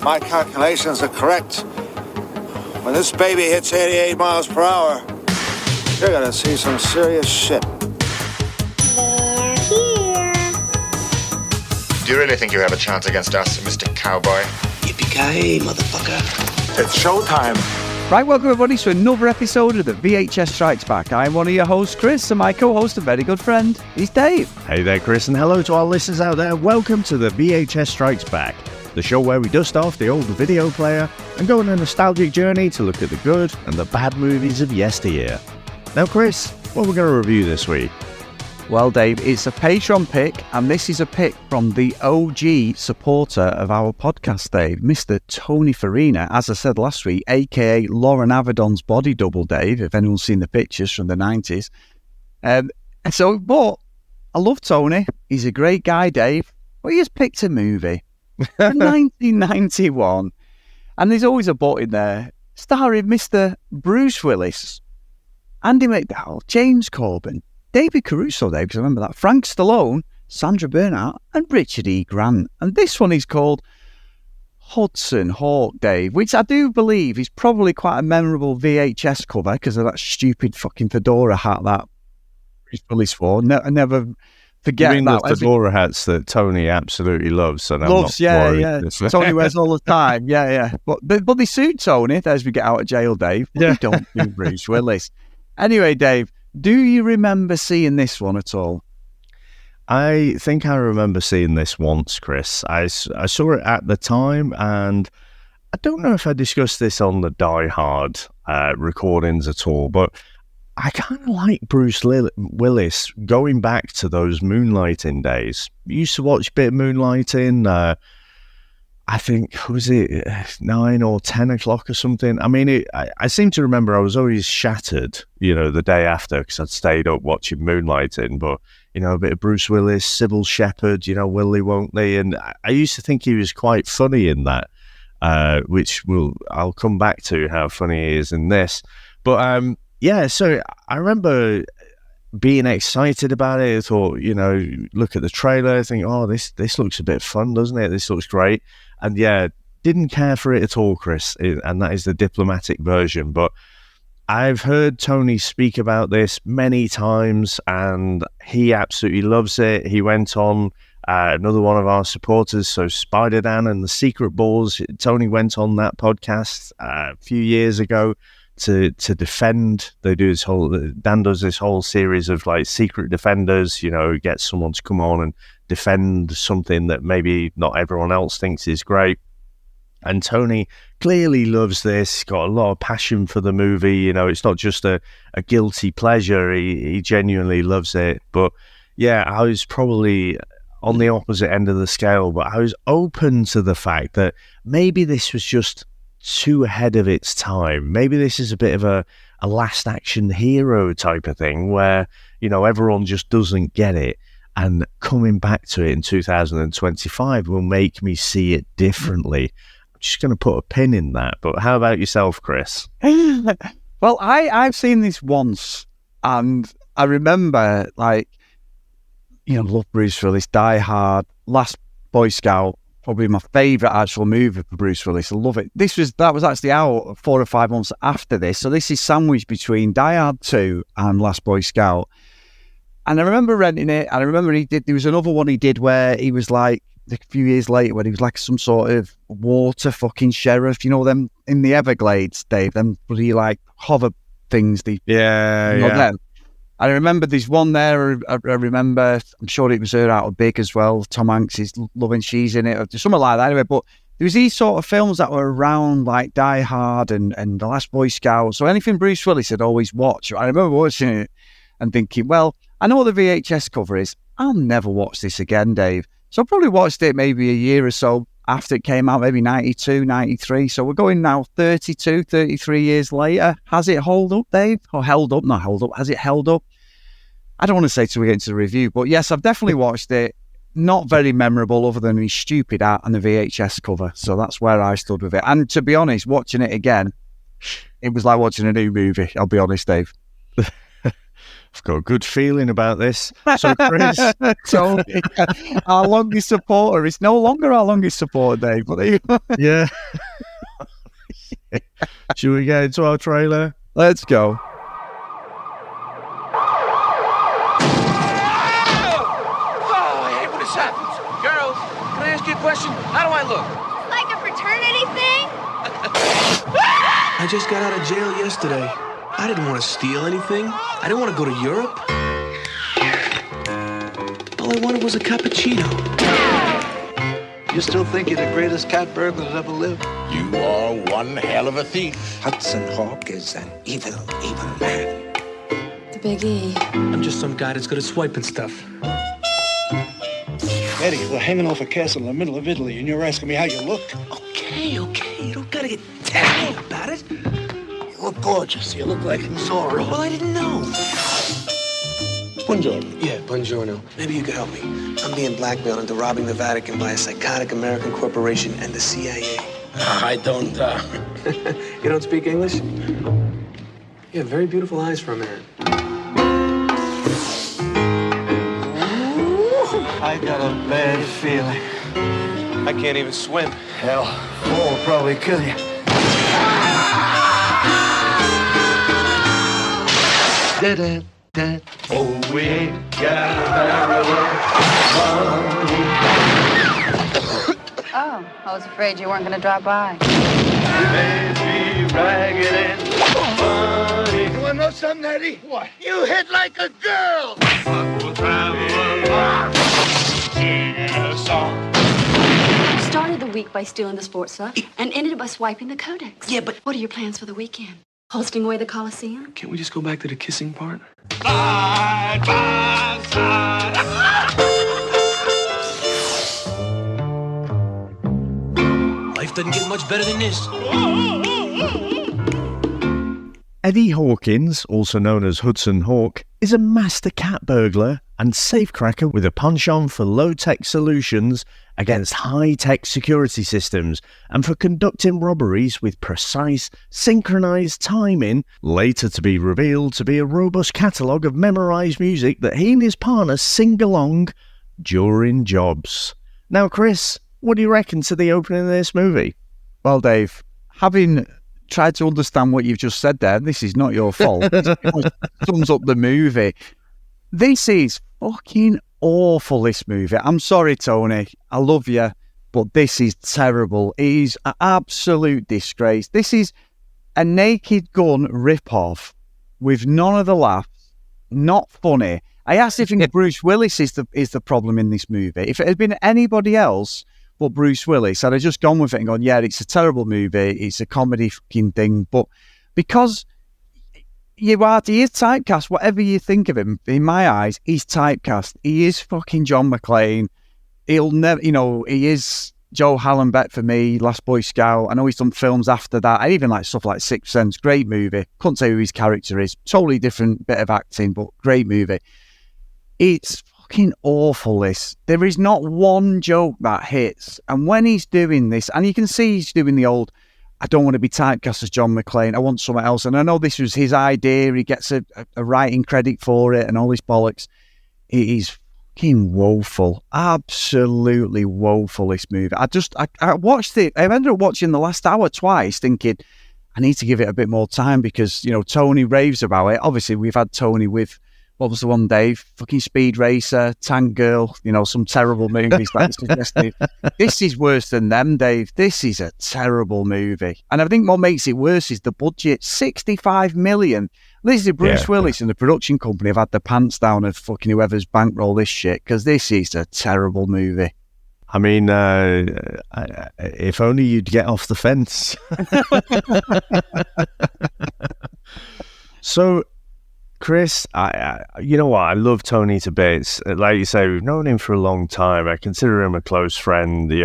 my calculations are correct, when this baby hits 88 miles per hour, you're gonna see some serious shit. They're here. Do you really think you have a chance against us, Mr. Cowboy? Yippee-ki-yay, motherfucker. It's showtime. Right, welcome everybody to another episode of the VHS Strikes Back. I'm one of your hosts, Chris, and my co-host, a very good friend, is Dave. Hey there, Chris, and hello to our listeners out there. Welcome to the VHS Strikes Back, the show where we dust off the old video player and go on a nostalgic journey to look at the good and the bad movies of yesteryear. Now, Chris, what are we going to review this week? Well, Dave, it's a Patreon pick, and this is a pick from the OG supporter of our podcast, Dave, Mr. Tony Farina, as I said last week, aka Lauren Avedon's body double, Dave, if anyone's seen the pictures from the 90s. But I love Tony. He's a great guy, Dave. But he has picked a movie from 1991, and there's always a but in there, starring Mr. Bruce Willis, Andy McDowell, James Corbin, David Caruso, Dave, because I remember that, Frank Stallone, Sandra Bernhardt, and Richard E. Grant. And this one is called Hudson Hawk, Dave, which I do believe is probably quite a memorable VHS cover because of that stupid fucking fedora hat that Bruce Willis wore. I never forget that. You mean the fedora hats that Tony absolutely loves? And loves, yeah. Tony wears all the time, yeah. But they suit Tony as we get out of jail, Dave. But they don't do Bruce Willis. Anyway, Dave, do you remember seeing this one at all? I think I remember seeing this once, Chris. I saw it at the time, and I don't know if I discussed this on the Die Hard recordings at all, but I kind of like Bruce Willis going back to those moonlighting days. I used to watch a bit of moonlighting. I think, was it 9 or 10 o'clock or something? I mean, I seem to remember I was always shattered, the day after because I'd stayed up watching moonlighting. But, a bit of Bruce Willis, Sybil Shepherd, Will They, Won't They? And I used to think he was quite funny in that, which I'll come back to how funny he is in this. But, so I remember being excited about it. I thought, look at the trailer, think, oh, this looks a bit fun, doesn't it? This looks great. And didn't care for it at all, Chris. And that is the diplomatic version. But I've heard Tony speak about this many times, and he absolutely loves it. He went on another one of our supporters, so Spider-Dan and the Secret Balls. Tony went on that podcast a few years ago to defend. They do this whole, Dan does this whole series of like secret defenders, gets someone to come on and defend something that maybe not everyone else thinks is great. And Tony clearly loves this, got a lot of passion for the movie. It's not just a guilty pleasure. He genuinely loves it. But I was probably on the opposite end of the scale, but I was open to the fact that maybe this was just too ahead of its time. Maybe this is a bit of a last action hero type of thing where, everyone just doesn't get it. And coming back to it in 2025 will make me see it differently. I'm just going to put a pin in that. But how about yourself, Chris? Well, I've seen this once, and I remember, love Bruce Willis, Die Hard, Last Boy Scout, probably my favourite actual movie for Bruce Willis. I love it. That was actually out 4 or 5 months after this. So this is sandwiched between Die Hard 2 and Last Boy Scout. And I remember renting it, and I remember there was another one he did where he was like, a few years later, where he was like some sort of water fucking sheriff, them in the Everglades, Dave, them bloody like hover things. Them. I remember there's one there, I remember, I'm sure it was her out of Big as well, Tom Hanks is loving, she's in it, or something like that anyway, but there was these sort of films that were around like Die Hard and The Last Boy Scout, so anything Bruce Willis had always watched. I remember watching it and thinking, well, I know what the VHS cover is. I'll never watch this again, Dave. So I probably watched it maybe a year or so after it came out, maybe 92, 93. So we're going now 32, 33 years later. Has it held up, Dave? Or held up? Not held up. Has it held up? I don't want to say till we get into the review, but yes, I've definitely watched it. Not very memorable other than his stupid art and the VHS cover. So that's where I stood with it. And to be honest, watching it again, it was like watching a new movie. I'll be honest, Dave. I've got a good feeling about this. So, Chris, Tony, our longest supporter. It's no longer our longest supporter, Dave. But there you go. yeah. Should we get into our trailer? Let's go. Oh, I hate when this happens. Girls, can I ask you a question? How do I look? Like a fraternity thing? I just got out of jail yesterday. I didn't want to steal anything. I didn't want to go to Europe. All I wanted was a cappuccino. You still think you're the greatest cat burglar that ever lived? You are one hell of a thief. Hudson Hawk is an evil, evil man. The Big E. I'm just some guy that's good at swiping stuff. Eddie, we're hanging off a castle in the middle of Italy, and you're asking me how you look? Okay. You don't gotta get technical about it. You look gorgeous. You look like Zorro. Well, I didn't know. Buongiorno. Yeah, buongiorno. Maybe you could help me. I'm being blackmailed into robbing the Vatican by a psychotic American corporation and the CIA. I don't, You don't speak English? You have very beautiful eyes for a man. I got a bad feeling. I can't even swim. Hell, fall will probably kill you. Oh, we ain't got a barrel of money. Oh, I was afraid you weren't going to drop by. We may be ragged and funny. You wanna know something, Eddie? What? You hit like a girl. We'll travel along. Sing a song. Started the week by stealing the sports stuff and ended it by swiping the codex. Yeah, but What are your plans for the weekend? Hosting away the Coliseum? can't we just go back to the kissing part? Side by side. Life doesn't get much better than this. Eddie Hawkins, also known as Hudson Hawk, is a master cat burglar and safecracker with a penchant for low-tech solutions against high-tech security systems and for conducting robberies with precise, synchronized timing, later to be revealed to be a robust catalogue of memorized music that he and his partner sing along during jobs. Now, Chris, what do you reckon to the opening of this movie? Well, Dave, having tried to understand what you've just said there, this is not your fault. It sums up the movie. This is fucking awful, this movie. I'm sorry, Tony. I love you, but this is terrible. It is an absolute disgrace. This is a Naked Gun rip-off with none of the laughs, not funny. I asked if Bruce Willis is the problem in this movie. If it had been anybody else but Bruce Willis, I'd have just gone with it and gone, yeah, it's a terrible movie. It's a comedy fucking thing. But because he is typecast, whatever you think of him, in my eyes, he's typecast. He is fucking John McClane. He'll never, he is Joe Hallenbeck for me, Last Boy Scout. I know he's done films after that. I even like stuff like Sixth Sense. Great movie. Couldn't say who his character is. Totally different bit of acting, but great movie. It's fucking awful, this. There is not one joke that hits. And when he's doing this, and you can see he's doing the old, I don't want to be typecast as John McClane, I want something else. And I know this was his idea. He gets a writing credit for it and all this bollocks. It is fucking woeful. Absolutely woeful, this movie. I watched it. I ended up watching the last hour twice thinking, I need to give it a bit more time because, Tony raves about it. Obviously, we've had Tony with, what was the one, Dave? Fucking Speed Racer, Tank Girl, some terrible movies that suggested. This is worse than them, Dave. This is a terrible movie. And I think what makes it worse is the budget. 65 million. This is Bruce Willis and the production company have had their pants down of fucking whoever's bankroll this shit, because this is a terrible movie. I mean, if only you'd get off the fence. So, Chris, you know what? I love Tony to bits. Like you say, we've known him for a long time. I consider him a close friend. He's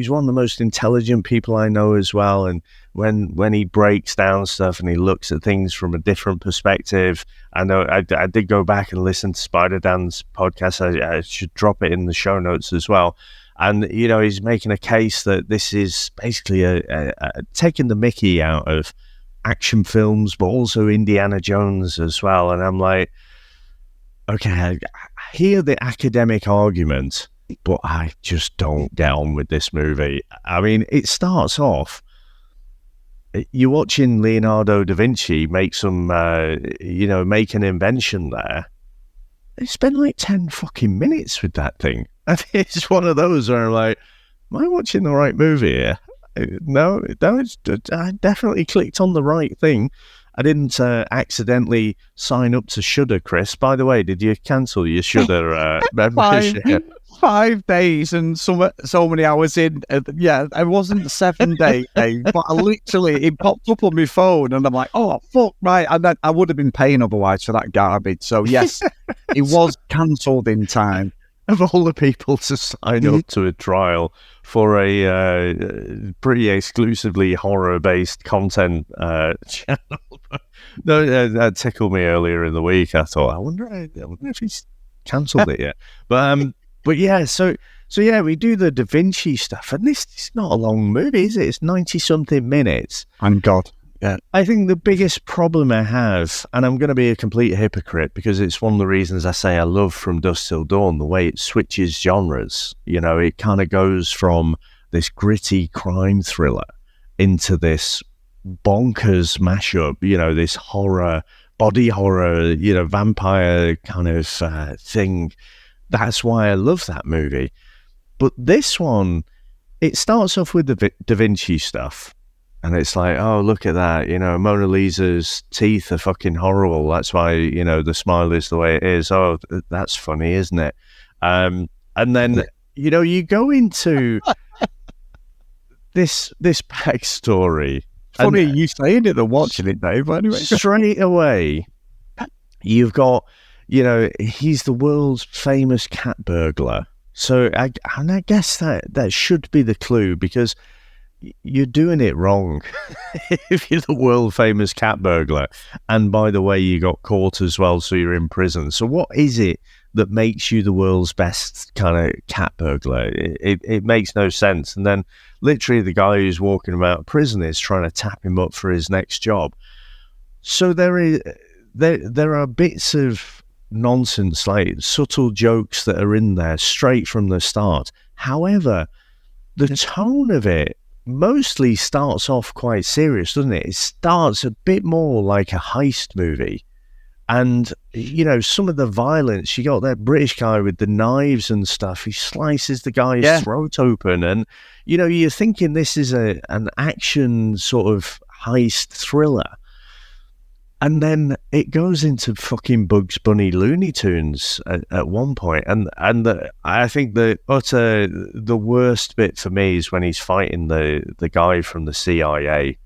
one of the most intelligent people I know as well. And when he breaks down stuff and he looks at things from a different perspective, I know I did go back and listen to Spider Dan's podcast. I should drop it in the show notes as well. And he's making a case that this is basically a taking the mickey out of action films, but also Indiana Jones as well. And I'm like, okay, I hear the academic argument, but I just don't get on with this movie. I mean, it starts off, you're watching Leonardo da Vinci make some, make an invention there. They spend like 10 fucking minutes with that thing. And it's one of those where I'm like, am I watching the right movie here? No, I definitely clicked on the right thing. I didn't accidentally sign up to Shudder, Chris. By the way, did you cancel your Shudder membership? 5 days and so many hours in. I wasn't 7 days, but it popped up on my phone, and I'm like, oh fuck, right, and then I would have been paying otherwise for that garbage. So yes, it was cancelled in time. Of all the people to sign up to a trial for a pretty exclusively horror-based content channel. No, that tickled me earlier in the week. I thought, I wonder if he's cancelled it yet. But yeah, so yeah, we do the Da Vinci stuff, and this is not a long movie, is it? It's 90-something minutes. Thank God. Yeah. I think the biggest problem I have, and I'm going to be a complete hypocrite because it's one of the reasons I say I love From Dusk Till Dawn, the way it switches genres. You know, it kind of goes from this gritty crime thriller into this bonkers mashup, you know, this horror, body horror, you know, vampire kind of thing. That's why I love that movie. But this one, it starts off with the Da Vinci stuff. And it's like, oh, look at that. You know, Mona Lisa's teeth are fucking horrible. That's why, you know, the smile is the way it is. Oh, that's funny, isn't it? And then, you know, you go into this backstory. Funny you saying it than watching it, Dave. But anyway, straight away, you've got, you know, he's the world's famous cat burglar. So I guess that should be the clue, because you're doing it wrong if you're the world famous cat burglar. And by the way, you got caught as well, so you're in prison. So what is it that makes you the world's best kind of cat burglar? It makes no sense. And then literally the guy who's walking him out of prison is trying to tap him up for his next job. So there are bits of nonsense, like subtle jokes that are in there straight from the start. However, the tone of it mostly starts off quite serious, doesn't it? It starts a bit more like a heist movie. And, you know, some of the violence, you got that British guy with the knives and stuff. He slices the guy's throat open. And, you know, you're thinking this is an action sort of heist thriller. And then it goes into fucking Bugs Bunny Looney Tunes at one point. And I think the worst bit for me is when he's fighting the guy from the CIA.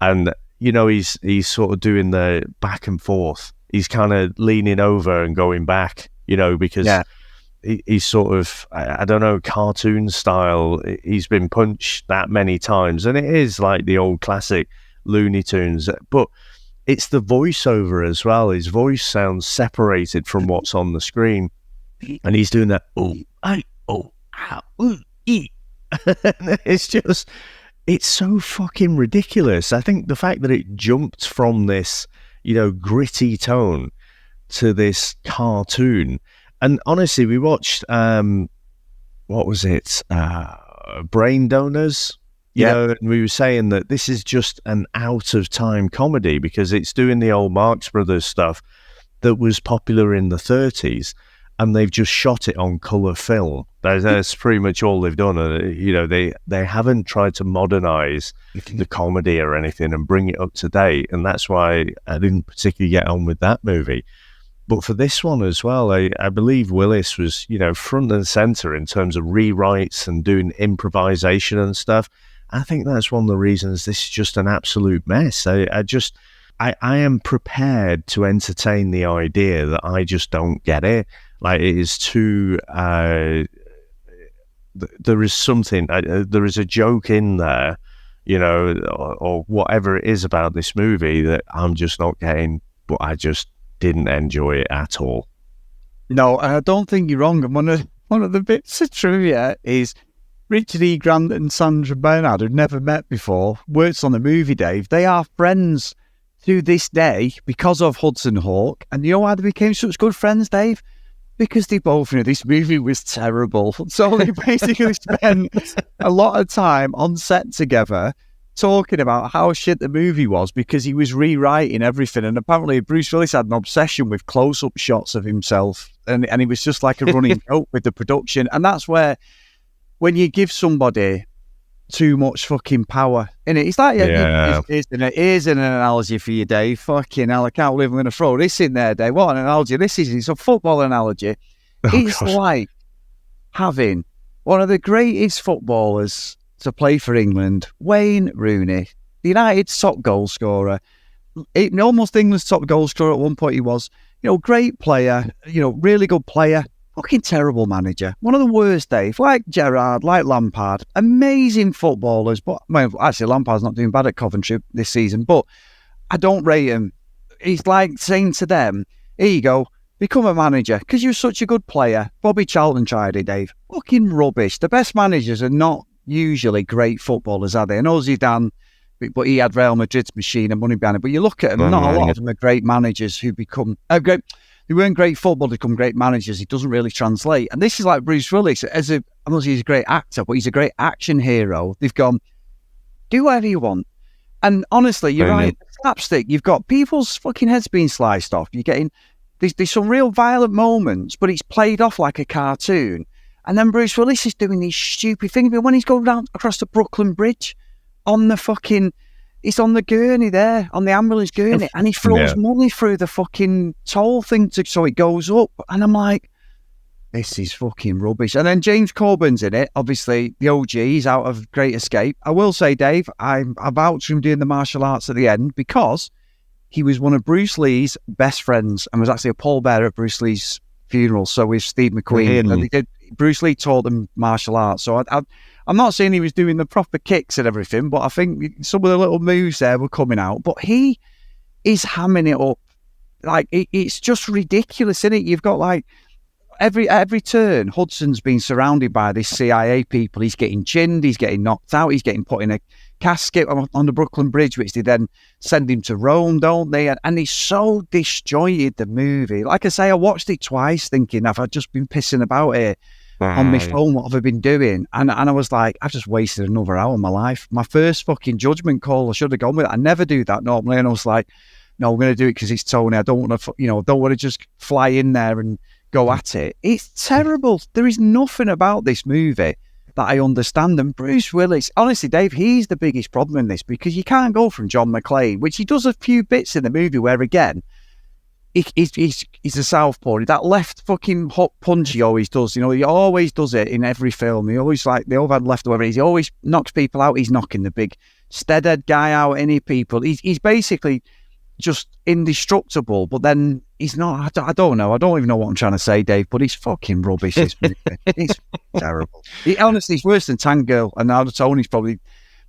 And, you know, he's sort of doing the back and forth. He's kind of leaning over and going back, you know, because he's sort of, I don't know, cartoon style. He's been punched that many times. And it is like the old classic Looney Tunes. But it's the voiceover as well. His voice sounds separated from what's on the screen. And he's doing that, it's so fucking ridiculous. I think the fact that it jumped from this, you know, gritty tone to this cartoon. And honestly, we watched, what was it? Brain Donors. You know, and we were saying that this is just an out-of-time comedy because it's doing the old Marx Brothers stuff that was popular in the 30s, and they've just shot it on colour film. That's pretty much all they've done. You know, they haven't tried to modernise the comedy or anything and bring it up to date, and that's why I didn't particularly get on with that movie. But for this one as well, I believe Willis was, you know, front and centre in terms of rewrites and doing improvisation and stuff. I think that's one of the reasons this is just an absolute mess. I am prepared to entertain the idea that I just don't get it. Like, it is too, there is something, there is a joke in there, you know, or whatever it is about this movie that I'm just not getting, but I just didn't enjoy it at all. No, I don't think you're wrong. And one of the bits of trivia is Richard E. Grant and Sandra Bernhard, who'd never met before, works on the movie, Dave. They are friends to this day because of Hudson Hawk. And you know why they became such good friends, Dave? Because they both knew this movie was terrible. So they basically spent a lot of time on set together talking about how shit the movie was because he was rewriting everything. And apparently Bruce Willis had an obsession with close-up shots of himself. And he was just like a running joke with the production. And that's where, when you give somebody too much fucking power, innit? It's like, here's an analogy for you, Dave. Fucking hell, I can't believe I'm going to throw this in there, Dave. What an analogy this is. It's a football analogy. It's like having one of the greatest footballers to play for England, Wayne Rooney, the United's top goal scorer, almost England's top goal scorer at one point he was, great player, really good player, fucking terrible manager. One of the worst, Dave, like Gerrard, like Lampard, amazing footballers, but actually Lampard's not doing bad at Coventry this season, but I don't rate him. It's like saying to them, here you go, become a manager, because you're such a good player. Bobby Charlton tried it, Dave. Fucking rubbish. The best managers are not usually great footballers, are they? I know Zidane, but he had Real Madrid's machine and money behind it. But you look at them, not a lot of them are great managers who become great. They weren't great football to become great managers. It doesn't really translate. And this is like Bruce Willis. I know he's a great actor, but he's a great action hero. They've gone, do whatever you want. And honestly, you're right. Slapstick. You've got people's fucking heads being sliced off. You're getting there's some real violent moments, but it's played off like a cartoon. And then Bruce Willis is doing these stupid things. But when he's going down across the Brooklyn Bridge on the fucking, it's on the gurney there, on the ambulance gurney, and he throws money through the fucking toll thing so it goes up. And I'm like, this is fucking rubbish. And then James Corbyn's in it, obviously the OG, he's out of Great Escape. I will say, Dave, I vouch for him doing the martial arts at the end because he was one of Bruce Lee's best friends and was actually a pallbearer at Bruce Lee's funeral. So with Steve McQueen, and Bruce Lee taught them martial arts. So I'm not saying he was doing the proper kicks and everything, but I think some of the little moves there were coming out. But he is hamming it up. Like, it's just ridiculous, isn't it? You've got, like, every turn, Hudson's been surrounded by these CIA people. He's getting chinned, he's getting knocked out, he's getting put in a casket on the Brooklyn Bridge, which they then send him to Rome, don't they? And he's so disjointed, the movie. Like I say, I watched it twice thinking, have I just been pissing about here on my phone? What have I been doing? And I was like, I've just wasted another hour of my life. My first fucking judgment call, I should have gone with it. I never do that normally. And I was like, no, I'm going to do it because it's Tony. I don't want to, don't want to just fly in there and go at it. It's terrible. There is nothing about this movie that I understand. And Bruce Willis, honestly, Dave, he's the biggest problem in this because you can't go from John McClane, which he does a few bits in the movie where, again, he's a southpaw. That left fucking hot punch he always does. He always does it in every film. He always, like, they all had left over. He always knocks people out. He's knocking the big steadhead guy out, any people. He's basically just indestructible, but then he's not. I don't know. I don't even know what I'm trying to say, Dave, but he's fucking rubbish, this movie. It's terrible. Honestly, it's worse than Tank Girl, and now Tony's probably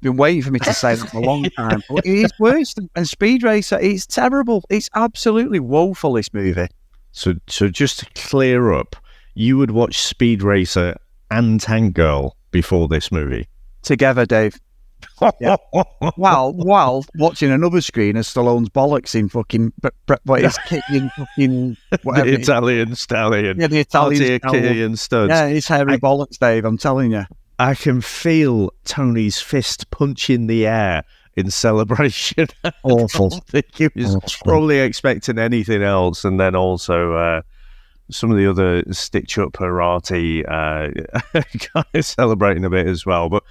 been waiting for me to say that for a long time. But it is worse than Speed Racer. It's terrible. It's absolutely woeful, this movie. So just to clear up, you would watch Speed Racer and Tank Girl before this movie? Together, Dave. Yeah. While watching another screen of Stallone's bollocks in fucking what is kicking fucking whatever the Italian stallion. Yeah, the Italian studs. Yeah, it's hairy bollocks, Dave. I'm telling you. I can feel Tony's fist punching the air in celebration. Awful. I think he was probably expecting anything else, and then also some of the other stitch-up karate guys celebrating a bit as well. But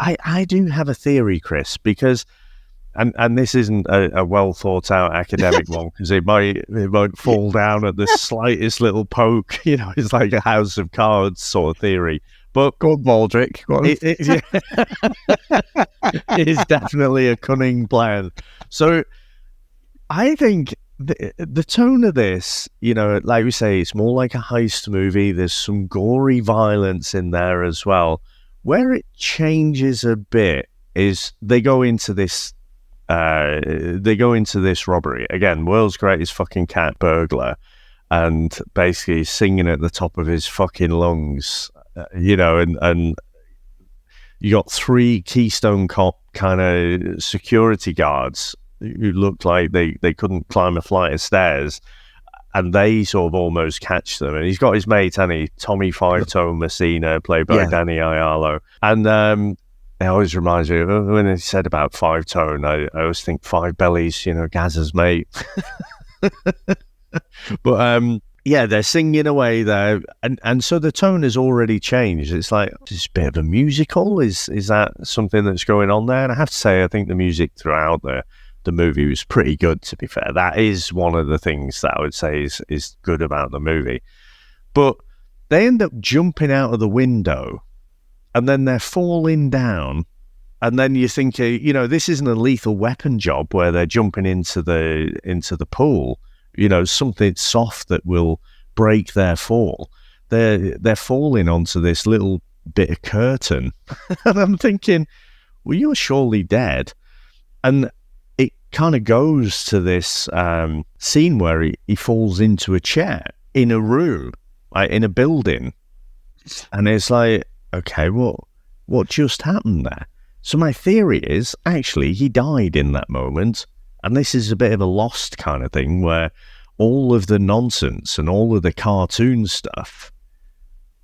I do have a theory, Chris, because, and this isn't a well thought out academic one, because it might fall down at the slightest little poke. It's like a House of Cards sort of theory. But go on, Baldrick. Go on. It is definitely a cunning plan. So I think the tone of this, like we say, it's more like a heist movie. There's some gory violence in there as well. Where it changes a bit is they go into this robbery again. World's greatest fucking cat burglar, and basically singing at the top of his fucking lungs and you got 3 Keystone Cop kind of security guards who looked like they couldn't climb a flight of stairs, and they sort of almost catch them. And he's got his mate, Tommy Five Tone Messina, played by Danny Aiello. And it always reminds me of when he said about Five Tone, I always think Five Bellies, Gazza's mate. But they're singing away there, and so the tone has already changed. It's like, is this a bit of a musical? Is that something that's going on there? And I have to say, I think the music throughout the movie was pretty good, to be fair. That is one of the things that I would say is good about the movie. But they end up jumping out of the window, and then they're falling down, and then you think, this isn't a Lethal Weapon job where they're jumping into the pool. Something soft that will break their fall. They're falling onto this little bit of curtain. And I'm thinking, well, you're surely dead. And it kind of goes to this scene where he falls into a chair in a room, like in a building. And it's like, okay, what just happened there? So my theory is, actually, he died in that moment. And this is a bit of a Lost kind of thing where all of the nonsense and all of the cartoon stuff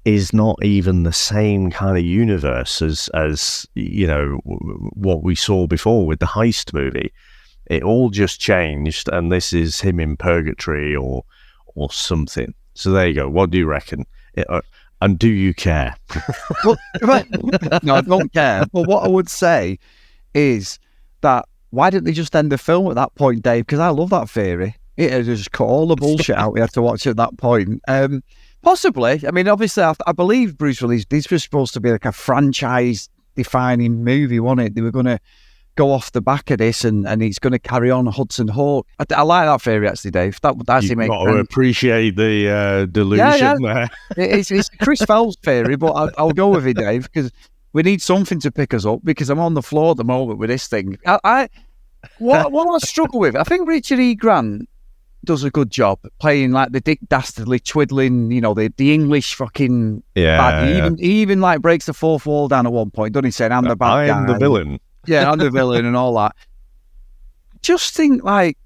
is not even the same kind of universe as what we saw before with the Heist movie. It all just changed, and this is him in purgatory or something. So there you go. What do you reckon? And do you care? No, I don't care. But what I would say is that, why didn't they just end the film at that point, Dave? Because I love that theory. It had just cut all the bullshit out we had to watch at that point. Possibly. I mean, obviously, I believe Bruce Willis, this was supposed to be like a franchise-defining movie, wasn't it? They were going to go off the back of this, and he's going to carry on Hudson Hawk. I like that theory, actually, Dave. That actually makes sense. You've got to appreciate the delusion there. It's Chris Phelps' theory, but I'll go with it, Dave, because we need something to pick us up, because I'm on the floor at the moment with this thing. What I struggle with, I think Richard E. Grant does a good job playing like the Dick Dastardly twiddling, the English fucking bad. He even like breaks the fourth wall down at one point, doesn't he? Saying, I'm the bad guy. I'm the villain. Yeah, I'm the villain and all that. Just think, like,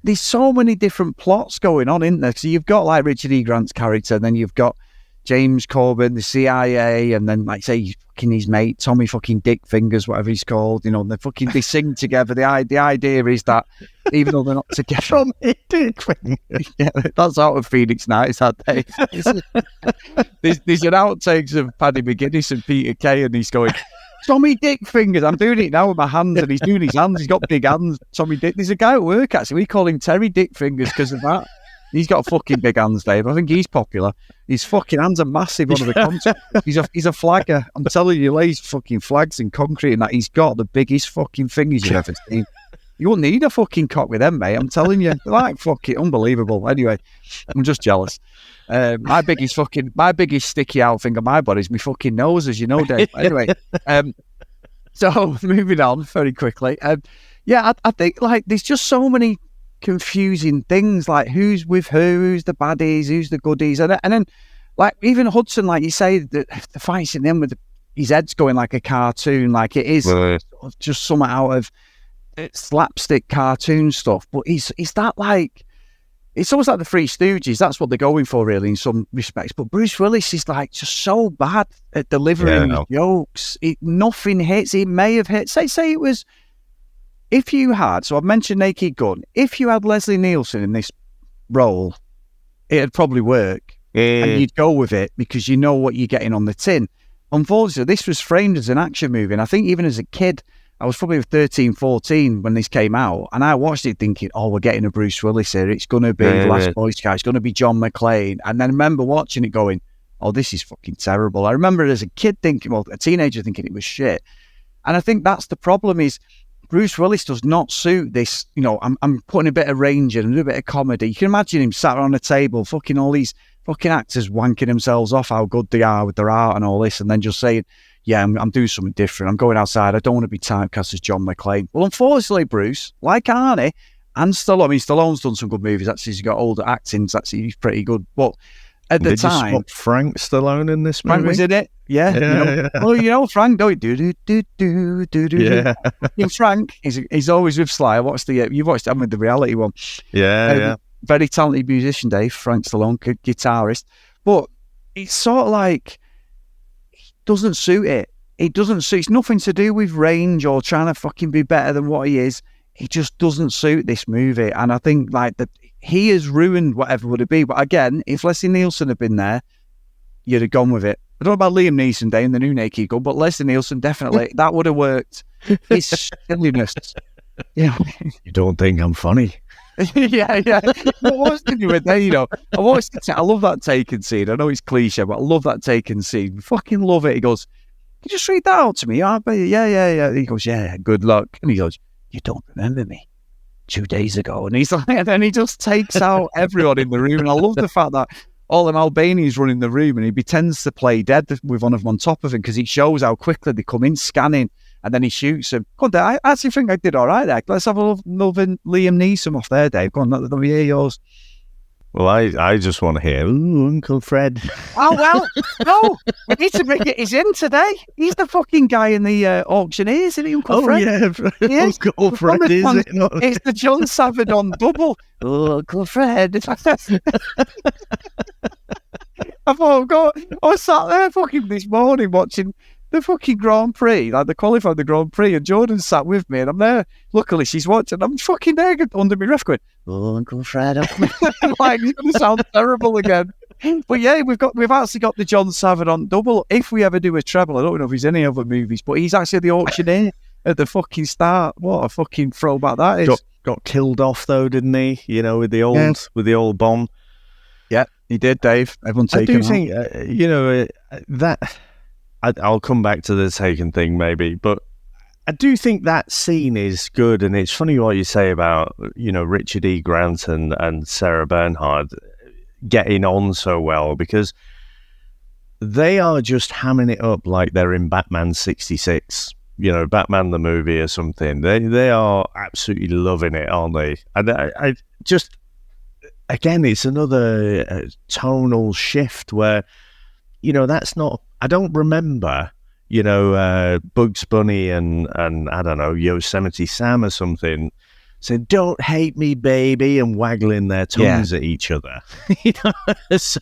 there's so many different plots going on, isn't there? So you've got like Richard E. Grant's character, and then you've got James Corbin, the CIA, and then, like, say, fucking his mate, Tommy fucking Dick Fingers, whatever he's called, they sing together. The idea is that even though they're not together, Tommy Dick Fingers. Yeah, that's out of Phoenix Nights, that day. There's an outtakes of Paddy McGuinness and Peter Kay, and he's going, Tommy Dick Fingers. I'm doing it now with my hands, and he's doing his hands. He's got big hands. Tommy Dick. There's a guy at work, actually. We call him Terry Dick Fingers because of that. He's got fucking big hands, Dave. I think he's popular. His fucking hands are massive under the concrete. He's a flagger. I'm telling you, he lays fucking flags in concrete and that. He's got the biggest fucking fingers you've ever seen. You won't need a fucking cock with them, mate. I'm telling you. They're like fucking unbelievable. Anyway, I'm just jealous. My biggest sticky out thing on my body is my fucking nose, as you know, Dave. Anyway, so moving on very quickly. I think like there's just so many confusing things, like who's with who's the baddies, who's the goodies, and then like even Hudson, like you say, the fights in them with his head's going like a cartoon, like it is just somewhat out of slapstick cartoon stuff. But is that like, it's almost like the Three Stooges. That's what they're going for, really, in some respects. But Bruce Willis is like just so bad at delivering his jokes. Nothing hits. It may have hit. Say it was. If you had, so I've mentioned Naked Gun, if you had Leslie Nielsen in this role, it'd probably work. And you'd go with it because you know what you're getting on the tin. Unfortunately, this was framed as an action movie. And I think even as a kid, I was probably 13, 14 when this came out. And I watched it thinking, oh, we're getting a Bruce Willis here. It's going to be The Last Boy Scout. It's going to be John McClane. And then I remember watching it going, oh, this is fucking terrible. I remember as a kid thinking, well, a teenager thinking it was shit. And I think that's the problem is, Bruce Willis does not suit this. I'm putting a bit of range in and a bit of comedy. You can imagine him sat on a table, fucking all these fucking actors wanking themselves off how good they are with their art and all this, and then just saying, yeah, I'm doing something different. I'm going outside. I don't want to be typecast as John McClane. Well, unfortunately, Bruce, like Arnie and Stallone, Stallone's done some good movies. Actually, he's got older acting. Actually, he's pretty good. But at the Did time. you spot Frank Stallone in this movie? Frank was in it. Yeah. Yeah. Well, Frank, don't do. Yeah. Frank, he's always with Sly. I watched you watched him with the reality one. Yeah. Very talented musician, Dave. Frank Stallone, guitarist. But it's sort of like, he doesn't suit it. It doesn't suit. It's nothing to do with range or trying to fucking be better than what he is. He just doesn't suit this movie. And I think like that he has ruined whatever would it be. But again, if Leslie Nielsen had been there, you'd have gone with it. I don't know about Liam Neeson Day and the new Naked Gun, but Leslie Nielsen definitely, that would have worked. His silliness. Yeah. You don't think I'm funny? yeah. What was the new day, I watched I love that Taken scene. I know it's cliche, but I love that Taken scene. Fucking love it. He goes, "Can you just read that out to me?" Yeah. He goes, "Yeah, good luck." And he goes, "You don't remember me 2 days ago." And he's like, and then he just takes out everyone in the room. And I love the fact that all them Albanians run in the room and he pretends to play dead with one of them on top of him because he shows how quickly they come in scanning and then he shoots him. Go on, Dave, I actually think I did all right there. Let's have a loving Liam Neeson off there, Dave. Go on, let me hear yours. Well, I just want to hear, "Ooh, Uncle Fred." Oh, well, no, we need to bring it. He's in today. He's the fucking guy in the auctioneers, isn't he, Uncle Fred? Yeah, Uncle Fred, is it? It's the John Savadon double. Oh, Uncle Fred. I thought, God, I was sat there fucking this morning watching the fucking Grand Prix, like the qualifying the Grand Prix, and Jordan sat with me, and I'm there. Luckily, she's watching. I'm fucking there under my ref going, "Oh, Uncle Fred." Like, it's going to sound terrible again. But yeah, we've actually got the John Savadon double. If we ever do a treble, I don't know if he's any other movies, but he's actually the auctioneer at the fucking start. What a fucking throwback that is. Got killed off though, didn't he? With the old bomb. Yeah, he did, Dave. Everyone taken. I do think that. I'll come back to the Taken thing maybe, but I do think that scene is good, and it's funny what you say about Richard E. Grant and Sarah Bernhardt getting on so well, because they are just hamming it up like they're in Batman 66, Batman the movie or something. They are absolutely loving it, aren't they? And I just, again, it's another tonal shift where that's not. I don't remember, Bugs Bunny and I don't know, Yosemite Sam or something saying, "Don't hate me, baby," and waggling their tongues at each other. So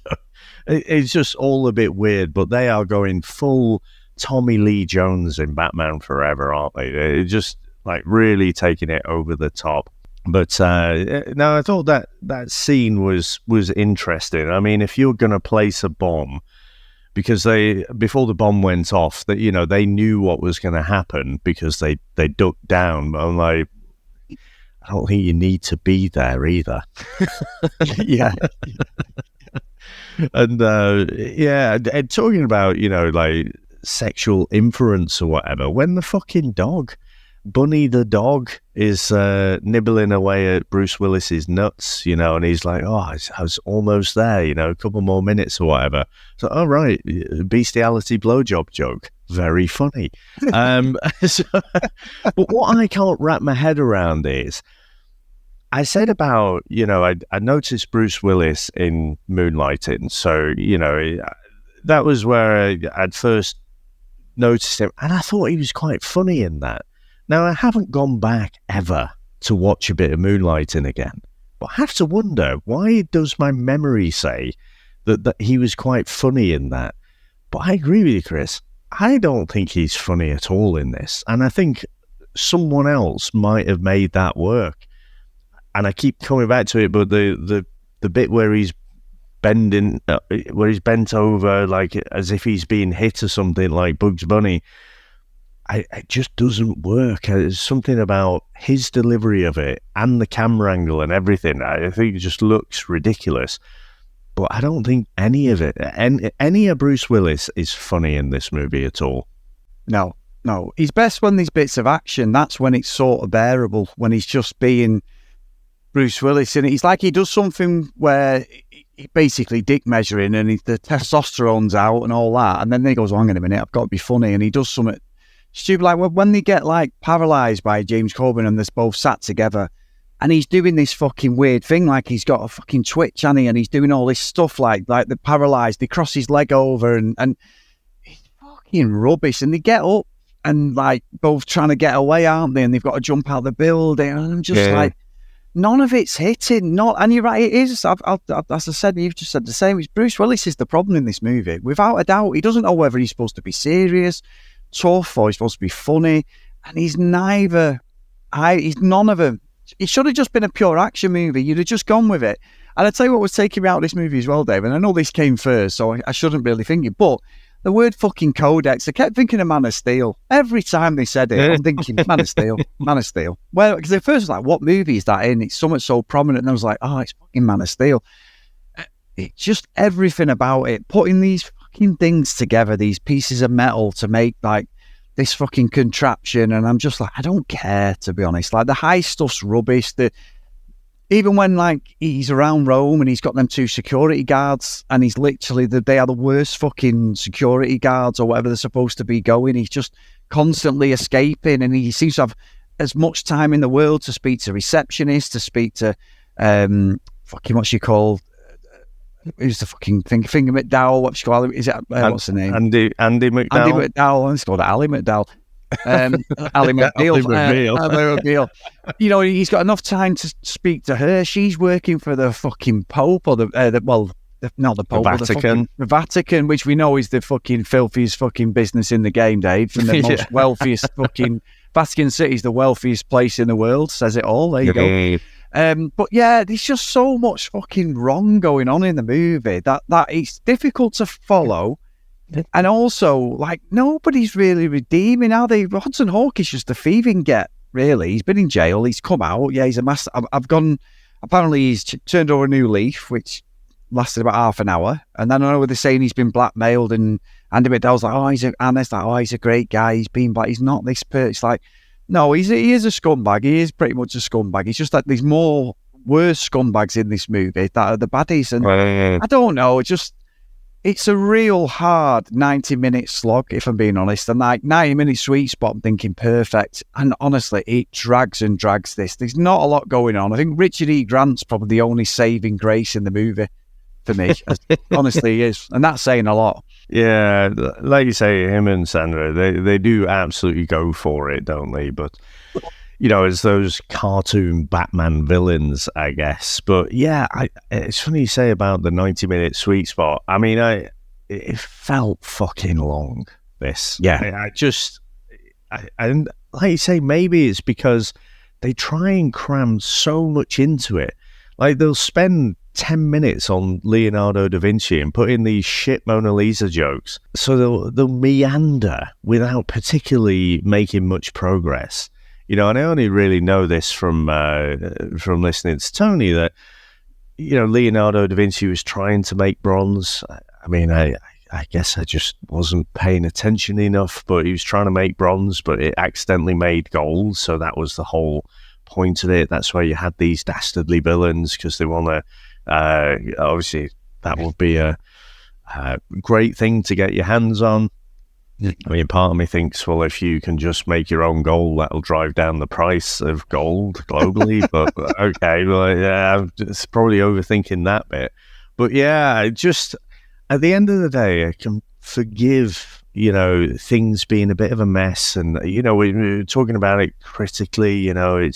it's just all a bit weird, but they are going full Tommy Lee Jones in Batman Forever, aren't they? They're just like really taking it over the top. But no, I thought that scene was interesting. I mean, if you're going to place a bomb, because before the bomb went off, that they knew what was going to happen because they ducked down. I'm like, I don't think you need to be there either. Yeah. And and talking about like sexual inference or whatever, when the fucking dog, Bunny the dog, is nibbling away at Bruce Willis's nuts, and he's like, "Oh, I was almost there, a couple more minutes or whatever." So, all right, bestiality blowjob joke, very funny. But what I can't wrap my head around is, I said about, I noticed Bruce Willis in Moonlighting, so that was where I'd first noticed him, and I thought he was quite funny in that. Now, I haven't gone back ever to watch a bit of Moonlighting again, but I have to wonder, why does my memory say that he was quite funny in that? But I agree with you, Chris. I don't think he's funny at all in this, and I think someone else might have made that work. And I keep coming back to it, but the bit where he's bending, where he's bent over, like as if he's being hit or something, like Bugs Bunny, it just doesn't work. There's something about his delivery of it and the camera angle and everything. I think it just looks ridiculous. But I don't think any of it, any of Bruce Willis is funny in this movie at all. No. He's best when there's bits of action. That's when it's sort of bearable, when he's just being Bruce Willis. And it's like he does something where he basically dick measuring and the testosterone's out and all that. And then he goes, "Oh, hang on a minute, I've got to be funny." And he does something stupid, like when they get like paralysed by James Corbin and they're both sat together And he's doing this fucking weird thing, like he's got a fucking twitch, and he's doing all this stuff like they're paralysed. They cross his leg over, and it's fucking rubbish. And they get up and like both trying to get away, aren't they? And they've got to jump out the building. And I'm just like, none of it's hitting. And you're right, it is. As I said, you've just said the same. It's Bruce Willis is the problem in this movie, without a doubt. He doesn't know whether he's supposed to be serious, tough, or he's supposed to be funny, and he's neither. He's none of them. It should have just been a pure action movie. You'd have just gone with it. And I'll tell you what was taking me out of this movie as well, Dave, and I know this came first, so I shouldn't really think it, but the word fucking codex, I kept thinking of Man of Steel. Every time they said it, I'm thinking, Man of Steel, Man of Steel. Well, because at first I was like, what movie is that in? It's something so prominent, and I was like, oh, it's fucking Man of Steel. It's just everything about it, putting these fucking things together, these pieces of metal to make like this fucking contraption, and I'm just like, I don't care, to be honest. Like the high stuff's rubbish. Even when like he's around Rome and he's got them 2 security guards, and he's literally they are the worst fucking security guards or whatever they're supposed to be going. He's just constantly escaping, and he seems to have as much time in the world to speak to receptionists, to speak to fucking what's she called? Who's the fucking Finger McDowell? What's she called? Is it what's the name? Andy McDowell. Andy McDowell. It's called Ali McDowell. Ali McNeil. You know, he's got enough time to speak to her. She's working for the fucking Pope, or not the Pope, the Vatican, which we know is the fucking filthiest fucking business in the game, Dave. And the most wealthiest fucking Vatican City is the wealthiest place in the world. Says it all. There you go. But yeah, there's just so much fucking wrong going on in the movie that it's difficult to follow. And also, like, nobody's really redeeming, are they? Hudson Hawk is just a thieving get, really. He's been in jail, he's come out, yeah, he's a master. Apparently he's turned over a new leaf, which lasted about half an hour. And then I know they're saying he's been blackmailed, and Andy McDowell's like, he's a great guy, he's been black, he's not this person. It's like, no, he is a scumbag, he is pretty much a scumbag. It's just that there's more worse scumbags in this movie that are the baddies. And I don't know, it's a real hard 90-minute slog, if I'm being honest. And like 90-minute sweet spot, I'm thinking perfect. And honestly, it drags and drags this. There's not a lot going on. I think Richard E. Grant's probably the only saving grace in the movie for me. Honestly, he is. And that's saying a lot. Yeah, like you say, him and Sandra, they do absolutely go for it, don't they? But, you know, it's those cartoon Batman villains, I guess. But yeah, it's funny you say about the 90-minute sweet spot. I mean, it felt fucking long, this. Yeah. I like you say, maybe it's because they try and cram so much into it. Like, they'll spend 10 minutes on Leonardo da Vinci and put in these shit Mona Lisa jokes. So they'll meander without particularly making much progress. You know, and I only really know this from listening to Tony, that, you know, Leonardo da Vinci was trying to make bronze. I mean, I guess I just wasn't paying attention enough, but he was trying to make bronze, but it accidentally made gold. So that was the whole point of it. That's why you had these dastardly villains, because they want to, obviously, that would be a great thing to get your hands on. I mean, part of me thinks, well, if you can just make your own gold, that'll drive down the price of gold globally. But okay, well, yeah, I'm just probably overthinking that bit. But yeah, just at the end of the day, I can forgive, you know, things being a bit of a mess. And, you know, we're talking about it critically, you know,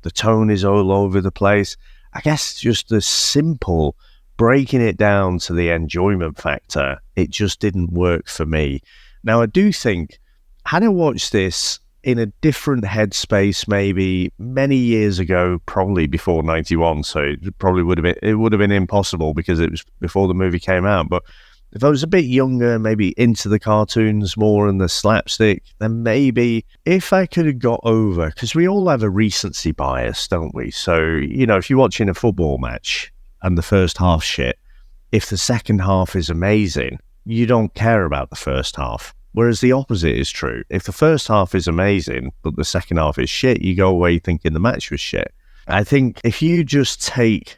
the tone is all over the place. I guess just the simple breaking it down to the enjoyment factor, it just didn't work for me. Now, I do think, had I watched this in a different headspace, maybe many years ago, probably before 91, so it probably would have been impossible because it was before the movie came out. But if I was a bit younger, maybe into the cartoons more and the slapstick, then maybe if I could have got over, because we all have a recency bias, don't we? So, you know, if you're watching a football match and the first half shit, if the second half is amazing, you don't care about the first half. Whereas the opposite is true. If the first half is amazing, but the second half is shit, you go away thinking the match was shit. I think if you just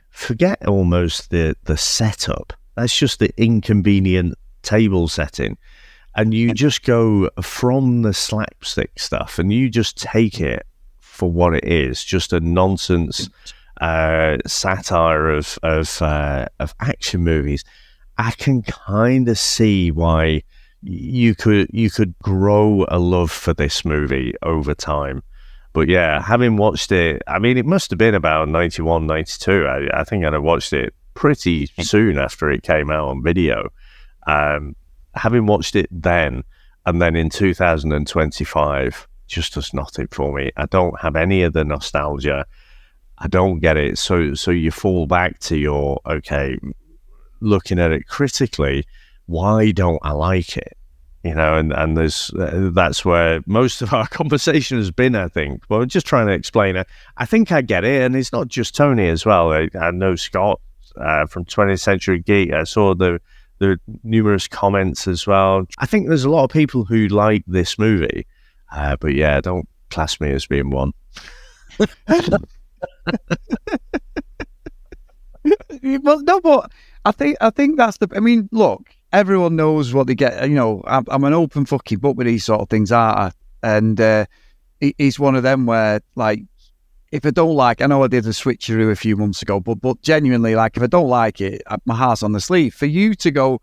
forget almost the setup, that's just the inconvenient table setting, and you just go from the slapstick stuff and you just take it for what it is, just a nonsense satire of action movies, I can kind of see why you could grow a love for this movie over time. But yeah, having watched it, I mean, it must have been about 91, 92. I think I'd have watched it pretty soon after it came out on video. Having watched it then, and then in 2025, just does nothing for me. I don't have any of the nostalgia. I don't get it. So you fall back to your, okay, looking at it critically, why don't I like it? You know, and there's that's where most of our conversation has been, I think. But I'm just trying to explain it. I think I get it, and it's not just Tony as well. I know Scott from 20th Century Geek. I saw the numerous comments as well. I think there's a lot of people who like this movie, but yeah, don't class me as being one. Well, no, but I think that's the. I mean, look. Everyone knows what they get. You know, I'm an open fucking book with these sort of things, aren't I? And it's one of them where, like, if I don't like, I know I did a switcheroo a few months ago, but genuinely, like, if I don't like it, my heart's on the sleeve. For you to go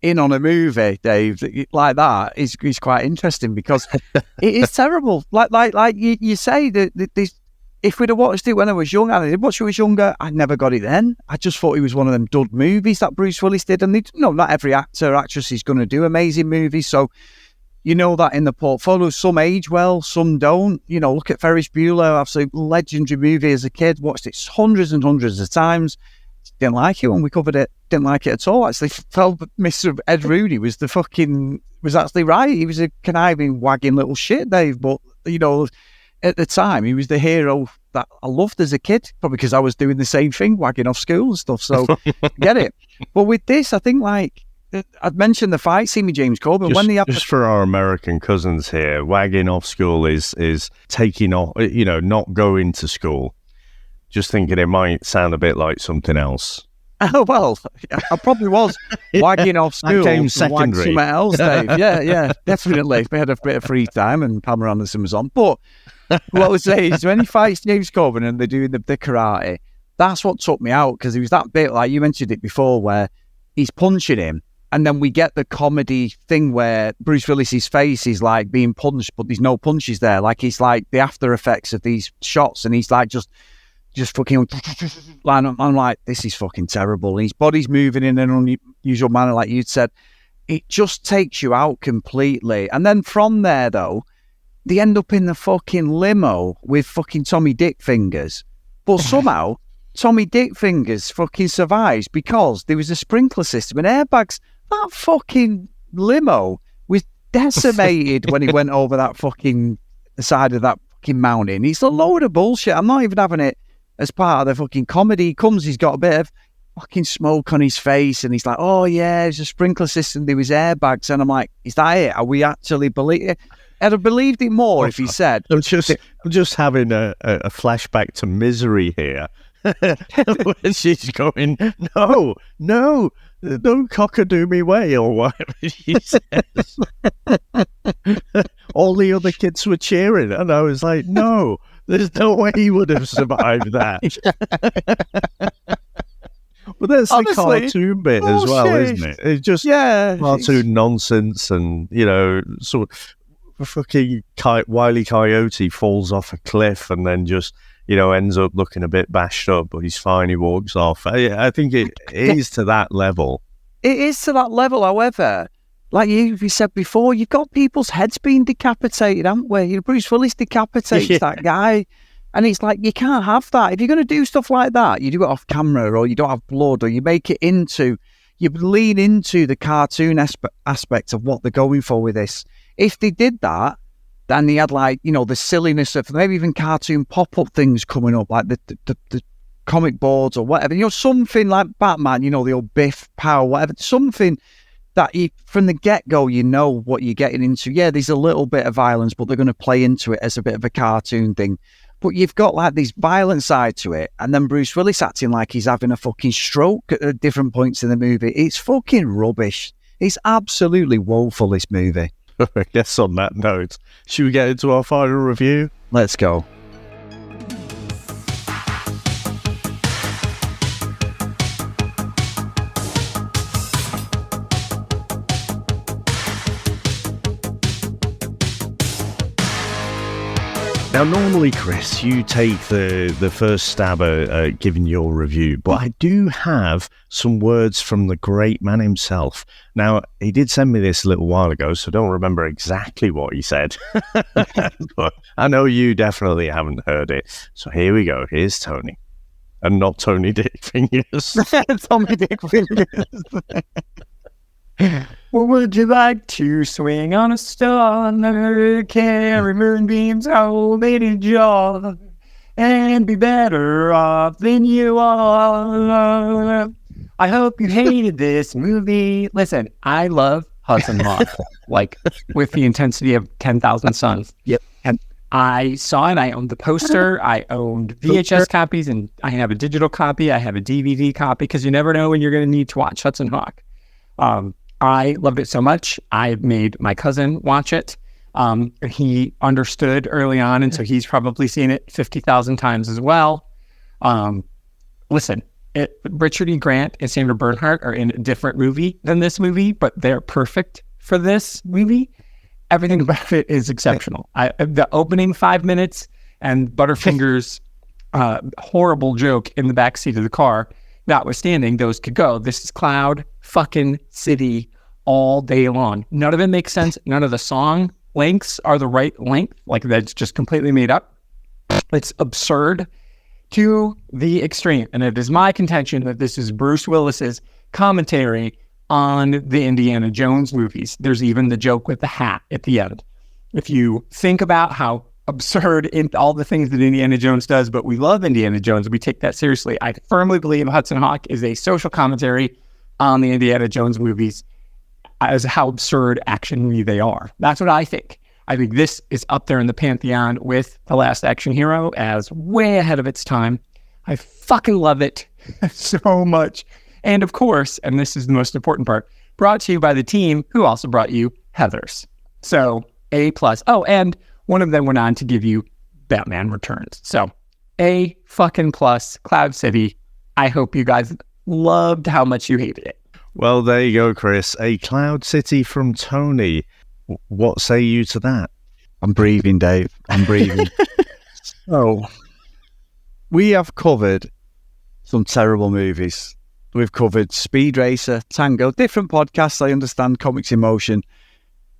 in on a movie, Dave, like that is quite interesting because it is terrible. Like you say that this. If we'd have watched it when I was young, and I did watch it when I was younger, I never got it then. I just thought it was one of them dud movies that Bruce Willis did. And not every actor or actress is going to do amazing movies. So you know that in the portfolio, some age well, some don't. You know, look at Ferris Bueller, absolute legendary movie as a kid. Watched it hundreds and hundreds of times. Didn't like it when we covered it. Didn't like it at all. Actually, felt Mr. Ed Rooney was actually right. He was a conniving, wagging little shit, Dave. But, you know, at the time, he was the hero that I loved as a kid, probably because I was doing the same thing, wagging off school and stuff. So, get it. But with this, I think, like, I'd mentioned the fight scene with James Coburn. Just for our American cousins here, wagging off school is taking off, you know, not going to school. Just thinking it might sound a bit like something else. Oh, well, I probably was wagging off school. That came secondary. Something else, Dave. Yeah, definitely. We had a bit of free time and Pamela Anderson was on. But what I would say is when he fights James Coburn and they're doing the karate, that's what took me out, because it was that bit, like you mentioned it before, where he's punching him and then we get the comedy thing where Bruce Willis's face is like being punched, but there's no punches there. Like it's like the after effects of these shots and he's like just fucking, I'm like, this is fucking terrible. His body's moving in an unusual manner, like you'd said. It just takes you out completely. And then from there, though, they end up in the fucking limo with fucking Tommy Dick Fingers. But somehow, Tommy Dick Fingers fucking survives because there was a sprinkler system and airbags. That fucking limo was decimated when he went over that fucking side of that fucking mountain. It's a load of bullshit. I'm not even having it as part of the fucking comedy. He comes, he's got a bit of fucking smoke on his face and he's like, oh yeah, there's a sprinkler system, there was airbags. And I'm like, is that it? Are we actually believe it? I'd have believed it more if he said. I'm just having a flashback to Misery here. When she's going, no, don't cock-a-do me way, or whatever she says. All the other kids were cheering, and I was like, no, there's no way he would have survived that. But that's honestly, the cartoon bit as well, isn't it? It's just cartoon nonsense, and, you know, sort of fucking Wile E. Coyote falls off a cliff and then just, you know, ends up looking a bit bashed up, but he's fine, he walks off. I think it is to that level. It is to that level, however, like you said before, you've got people's heads being decapitated, haven't we? You know, Bruce Willis decapitates that guy, and it's like, you can't have that. If you're going to do stuff like that, you do it off camera, or you don't have blood, or you make it into, you lean into the cartoon aspect of what they're going for with this. If they did that, then they had, like, you know, the silliness of maybe even cartoon pop-up things coming up, like the comic boards or whatever, you know, something like Batman, you know, the old Biff, Power, whatever, something that from the get-go, you know what you're getting into. Yeah, there's a little bit of violence, but they're going to play into it as a bit of a cartoon thing. But you've got, like, this violent side to it, and then Bruce Willis acting like he's having a fucking stroke at different points in the movie. It's fucking rubbish. It's absolutely woeful, this movie. I guess on that note, should we get into our final review? Let's go. Now, normally, Chris, you take the first stab at giving your review, but I do have some words from the great man himself. Now, he did send me this a little while ago, so I don't remember exactly what he said. But I know you definitely haven't heard it. So here we go. Here's Tony. And not Tony Dick Fingers. Tommy Dick Fingers. Well, would you like to swing on a star, carry moonbeams home in a jar, and be better off than you are? I hope you hated this movie. Listen, I love Hudson Hawk, like with the intensity of 10,000 suns. Yep. And I saw it. I owned the poster. I owned VHS copies, and I have a digital copy. I have a DVD copy because you never know when you're going to need to watch Hudson Hawk. I loved it so much. I made my cousin watch it. He understood early on, and so he's probably seen it 50,000 times as well. Listen, Richard E. Grant and Sandra Bernhardt are in a different movie than this movie, but they're perfect for this movie. Everything about it is exceptional. The opening 5 minutes and Butterfinger's horrible joke in the backseat of the car, notwithstanding, those could go. This is Cloud fucking City all day long. None of it makes sense. None of the song lengths are the right length. Like, that's just completely made up. It's absurd to the extreme. And it is my contention that this is Bruce Willis's commentary on the Indiana Jones movies. There's even the joke with the hat at the end. If you think about how absurd in all the things that Indiana Jones does, but we love Indiana Jones, we take that seriously. I firmly believe Hudson Hawk is a social commentary on the Indiana Jones movies as how absurd actionly they are. That's what I think. I think this is up there in the pantheon with The Last Action Hero as way ahead of its time. I fucking love it so much. And of course, and this is the most important part, brought to you by the team who also brought you Heathers. So A+. Oh, and one of them went on to give you Batman Returns. So A fucking plus, Cloud City. I hope you guys loved how much you hated it. Well, there you go, Chris. A Cloud City from Tony. What say you to that? I'm breathing, Dave. I'm breathing. So, we have covered some terrible movies. We've covered Speed Racer, Tango, different podcasts, I understand, Comics in Motion.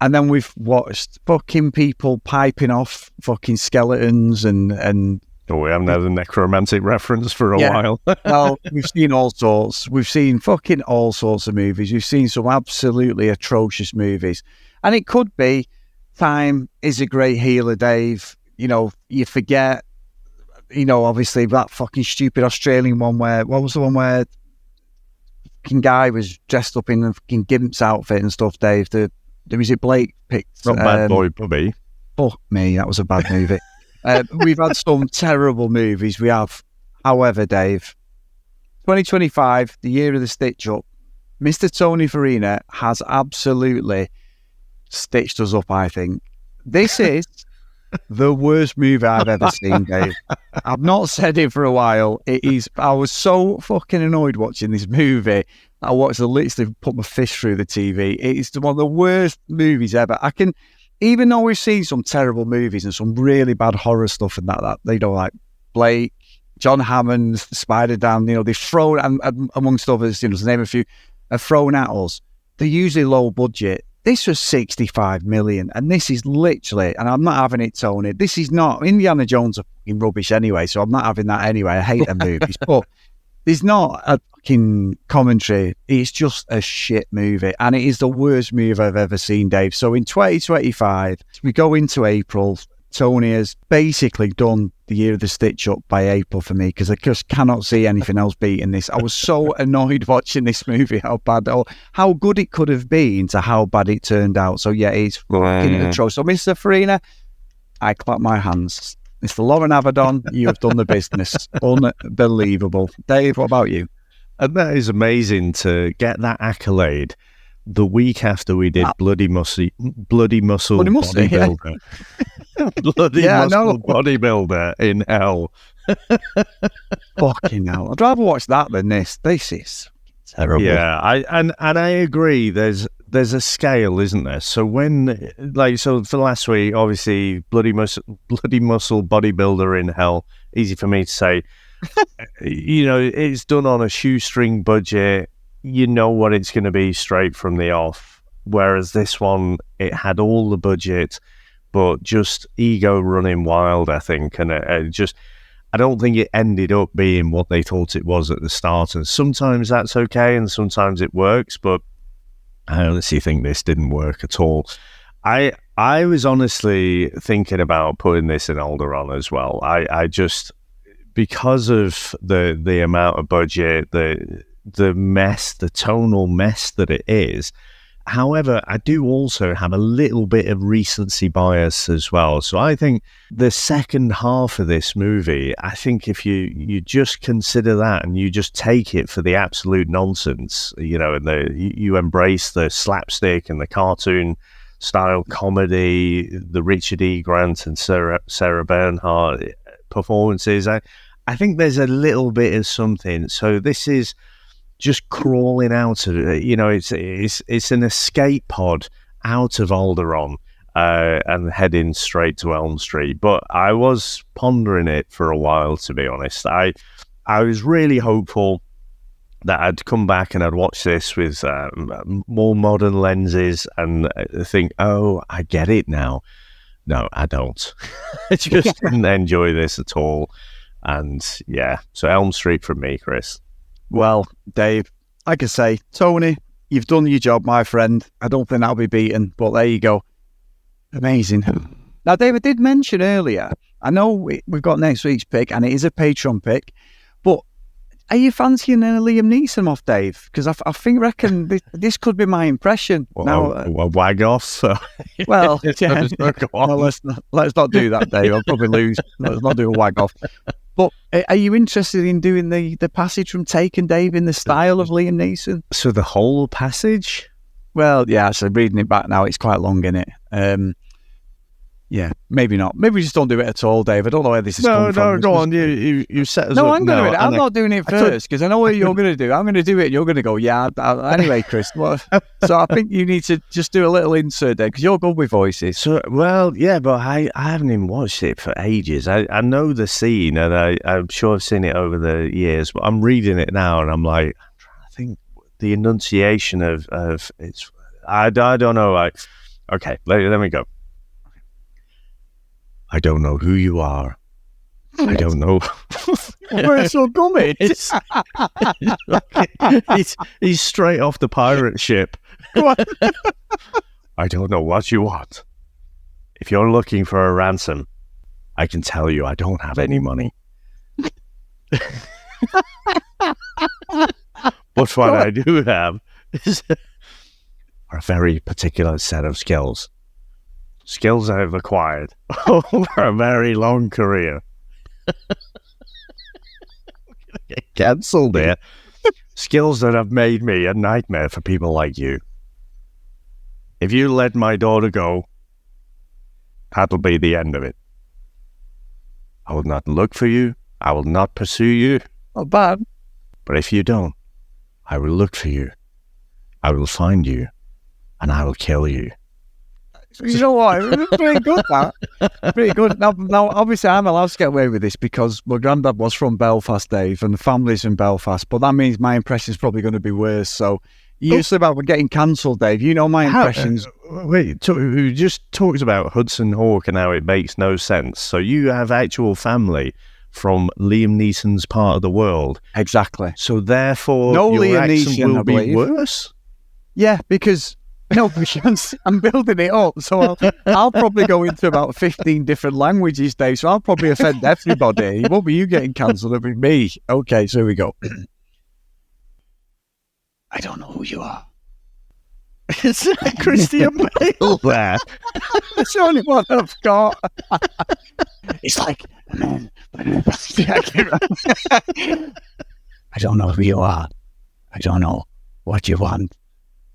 And then we've watched fucking people piping off fucking skeletons and Oh, we haven't had a necromantic reference for a while. Well, we've seen all sorts. We've seen fucking all sorts of movies. We've seen some absolutely atrocious movies. And it could be time is a great healer, Dave. You know, you forget, you know, obviously that fucking stupid Australian one where, what was the one where fucking guy was dressed up in a fucking Gimp's outfit and stuff, Dave? Was it Blake picked? Not Bad Boy Bubby. Fuck me, that was a bad movie. We've had some terrible movies. We have. However, Dave, 2025, the year of the stitch up, Mr. Tony Farina has absolutely stitched us up, I think. This is the worst movie I've ever seen, Dave. I've not said it for a while. It is. I was so fucking annoyed watching this movie. I literally put my fist through the TV. It is one of the worst movies ever. Even though we've seen some terrible movies and some really bad horror stuff and that you know, like Blake, John Hammond, Spider-Dan, you know, they've thrown, and amongst others, you know, to name a few, are thrown at us. They're usually low budget. This was 65 million, and this is literally, and I'm not having it, Tony. This is not, Indiana Jones are fucking rubbish anyway, so I'm not having that anyway. I hate them movies, but there's not a fucking commentary. It's just a shit movie, and it is the worst movie I've ever seen, Dave. So in 2025, we go into April. Tony has basically done the year of the stitch up by April for me because I just cannot see anything else beating this. I was so annoyed watching this movie, how good it could have been to how bad it turned out. So yeah, it's fucking atrocious. So Mr. Farina, I clap my hands. Mr. Lauren Avedon, you have done the business. Unbelievable. Dave, what about you? And that is amazing to get that accolade the week after we did Bloody Muscle Bodybuilder. Yeah. Bloody Muscle Bodybuilder in hell. Fucking hell. I'd rather watch that than this. This is terrible. Yeah, I agree. There's there's a scale, isn't there? So when, like, so for last week, obviously, bloody muscle bodybuilder in hell, easy for me to say. You know, it's done on a shoestring budget. You know what it's going to be straight from the off. Whereas this one, it had all the budget, but just ego running wild, I think. And I don't think it ended up being what they thought it was at the start. And sometimes that's okay, and sometimes it works. But I honestly think this didn't work at all. I was honestly thinking about putting this in Alderaan as well. I just, because of the amount of budget, the mess, the tonal mess that it is. However, I do also have a little bit of recency bias as well. So I think the second half of this movie, I think if you just consider that and you just take it for the absolute nonsense, you know, and you embrace the slapstick and the cartoon style comedy, the Richard E. Grant and Sarah Bernhardt performances, I think there's a little bit of something. So this is just crawling out of it. You know, it's an escape pod out of Alderaan and heading straight to Elm Street. But I was pondering it for a while, to be honest. I was really hopeful that I'd come back and I'd watch this with more modern lenses and think, oh, I get it now. No, I don't. I just didn't enjoy this at all. And yeah, so Elm Street from me, Chris. Well, Dave, like I say, Tony, you've done your job, my friend. I don't think that'll be beaten, but there you go. Amazing. Now, Dave, I did mention earlier, I know we've got next week's pick, and it is a Patreon pick, but are you fancying a Liam Neeson off, Dave? Because I reckon this could be my impression. Well, now, a wag off. Well, yeah. Well, let's not do that, Dave. I'll probably lose. Let's not do a wag off. But are you interested in doing the passage from Taken, Dave, in the style of Liam Neeson? So the whole passage? Well, yeah, so reading it back now, it's quite long, isn't it? Yeah, maybe not. Maybe we just don't do it at all, Dave. I don't know where this is coming from. No, go on. You set us up. No, I'm going to do it. I'm not doing it first because I know what you're going to do. I'm going to do it and you're going to go, yeah. Anyway, Chris. So I think you need to just do a little insert there because you're good with voices. So, well, yeah, but I haven't even watched it for ages. I know the scene and I'm sure I've seen it over the years, but I'm reading it now and I'm like, I'm trying to think the enunciation of it's, I don't know. Okay, let me go. I don't know who you are. I don't know. Where's so gummy? He's straight off the pirate ship. I don't know what you want. If you're looking for a ransom, I can tell you I don't have any money. But what I do have is a very particular set of skills. Skills I've acquired over a very long career. I'm gonna get cancelled here. Skills that have made me a nightmare for people like you. If you let my daughter go, that'll be the end of it. I will not look for you. I will not pursue you. Not bad. But if you don't, I will look for you. I will find you. And I will kill you. You know what? It was pretty good, that. Pretty good. Now, obviously, I'm allowed to get away with this because my granddad was from Belfast, Dave, and the family's from Belfast. But that means my impression's probably going to be worse. So, you said about getting cancelled, Dave. You know my impressions. Wait, who just talks about Hudson Hawk and how it makes no sense? So, you have actual family from Liam Neeson's part of the world. Exactly. So, therefore, no your Liam accent Neeson will be worse? Yeah, because... No, because I'm building it up, so I'll probably go into about 15 different languages, Dave, so I'll probably offend everybody. It won't be you getting cancelled, it'll be me. Okay, so here we go. I don't know who you are. It's Christian Bale there. It's the only one I've got. It's like, I don't know who you are. I don't know what you want.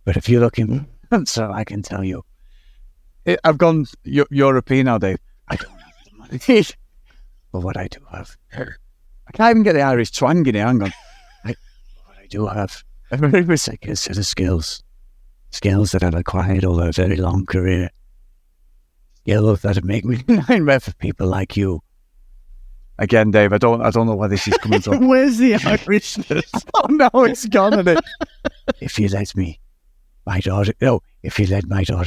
But if you're looking... So I can tell you. I've gone European now, Dave. I don't have the money. But what I do have... I can't even get the Irish twang in it. Hang on. What I do have a very particular set of skills. Skills that I've acquired over a very long career. Skills that have made me nightmare for people like you. Again, Dave, I don't know where this is coming from. Where's the Irishness? Oh no, it's gone, isn't it? If you let my daughter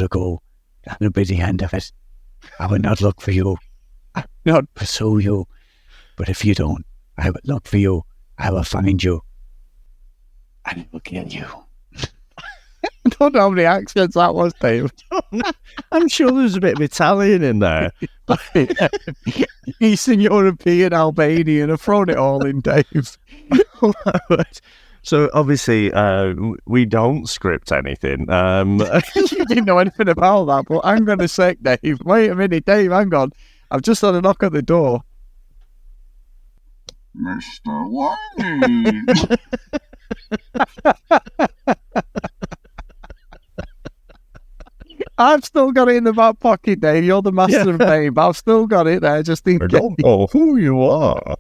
go, that'll be the end of it. I will not look for you. I will not pursue you. But if you don't, I will look for you. I will find you. And I will kill you. I don't know how many accents that was, Dave. I'm sure there's a bit of Italian in there. Eastern European, Albanian. I've thrown it all in, Dave. So obviously, we don't script anything. You didn't know anything about that, but hang on a sec, Dave. Wait a minute, Dave, hang on. I've just had a knock at the door. Mr. Wayne. I've still got it in the back pocket, Dave. You're the master of fame. I've still got it there, just in I case. don't know who you are.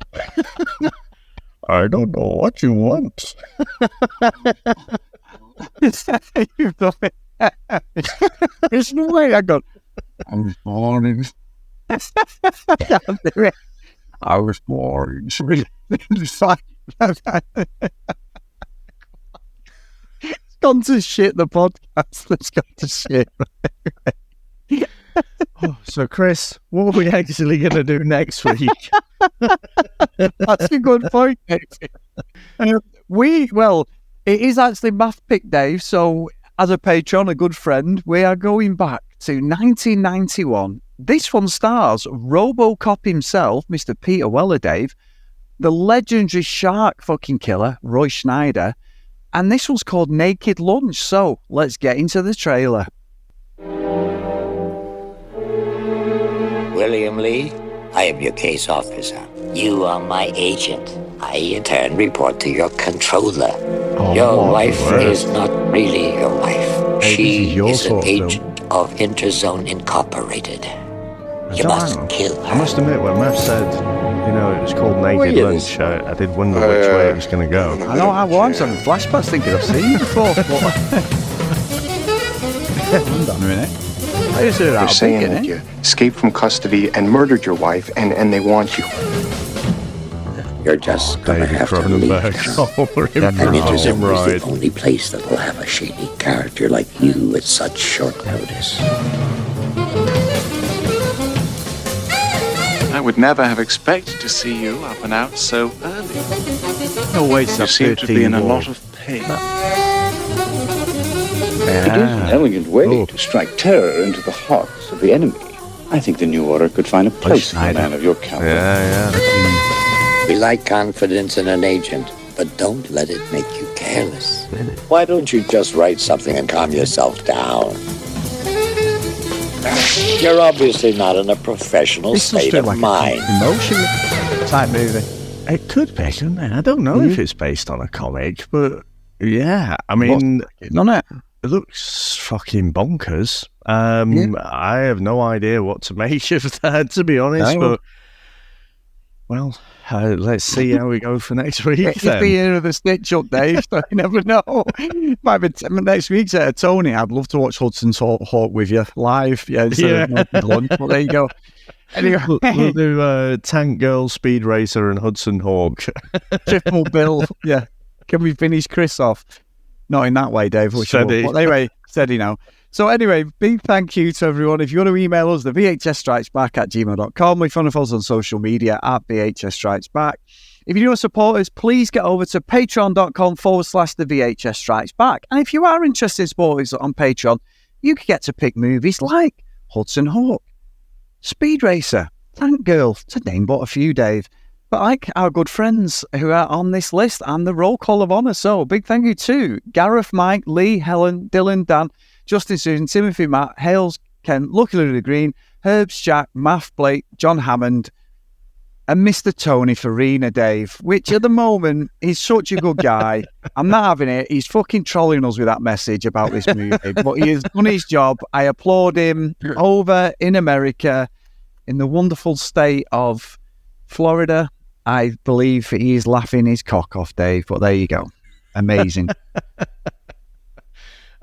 I don't know what you want. You've done it. There's no way I got. I was born in. I was born in. It's gone to shit, the podcast. It's gone to shit. So, Chris, what are we actually going to do next week? That's a good point, Dave. It is actually Math Pick, Dave. So, as a patron, a good friend, we are going back to 1991. This one stars RoboCop himself, Mr. Peter Weller, Dave, the legendary shark fucking killer, Roy Schneider, and this was called Naked Lunch. So, let's get into the trailer. William Lee, I am your case officer. You are my agent. I, in turn, report to your controller. Your wife is not really your wife. She is an agent of Interzone Incorporated. You must kill her. I must admit, when Matt said, it was called Naked Lunch, I did wonder which way it was going to go. I know, I was having flashbacks thinking I've seen it before. Hold on a minute. They're saying that you escaped from custody and murdered your wife, and they want you. You're just gonna have to leave. And Interzone is the only place that will have a shady character like you at such short notice. I would never have expected to see you up and out so early. No way, you seem to be in a lot of pain. It is an elegant way to strike terror into the hearts of the enemy. I think the New Order could find a place for a man of your caliber. We like confidence in an agent, but don't let it make you careless. Why don't you just write something and calm yourself down? You're obviously not in a professional state of mind. Emotion type movie. It could be, couldn't it? I don't know if it's based on a comic, but yeah, I mean, it looks fucking bonkers. I have no idea what to make of that, to be honest. But well, let's see how we go for next week. It's the year of the stitch up, Dave. So you never know. Might be next week's Tony. I'd love to watch Hudson Hawk with you live. But there you go. Anyway, we'll do Tank Girl, Speed Racer, and Hudson Hawk. Triple bill. Yeah. Can we finish Chris off? Not in that way, Dave. Steady. But anyway, steady now. So anyway, big thank you to everyone. If you want to email us, the vhsstrikesback@gmail.com. If you want to follow us on social media at vhsstrikesback. If you want to support us, please get over to patreon.com/the VHS Strikes Back. And if you are interested in supporting us on Patreon, you can get to pick movies like Hudson Hawk, Speed Racer, Tank Girl, to name but a few, Dave. But like our good friends who are on this list and the roll call of honour. So big thank you to Gareth, Mike, Lee, Helen, Dylan, Dan, Justin, Susan, Timothy, Matt, Hales, Ken, Lucky Luda Green, Herbs, Jack, Math, Blake, John Hammond, and Mr. Tony Farina, Dave, which at the moment is such a good guy. I'm not having it. He's fucking trolling us with that message about this movie. But he has done his job. I applaud him over in America, in the wonderful state of Florida. I believe he is laughing his cock off, Dave. But there you go. Amazing.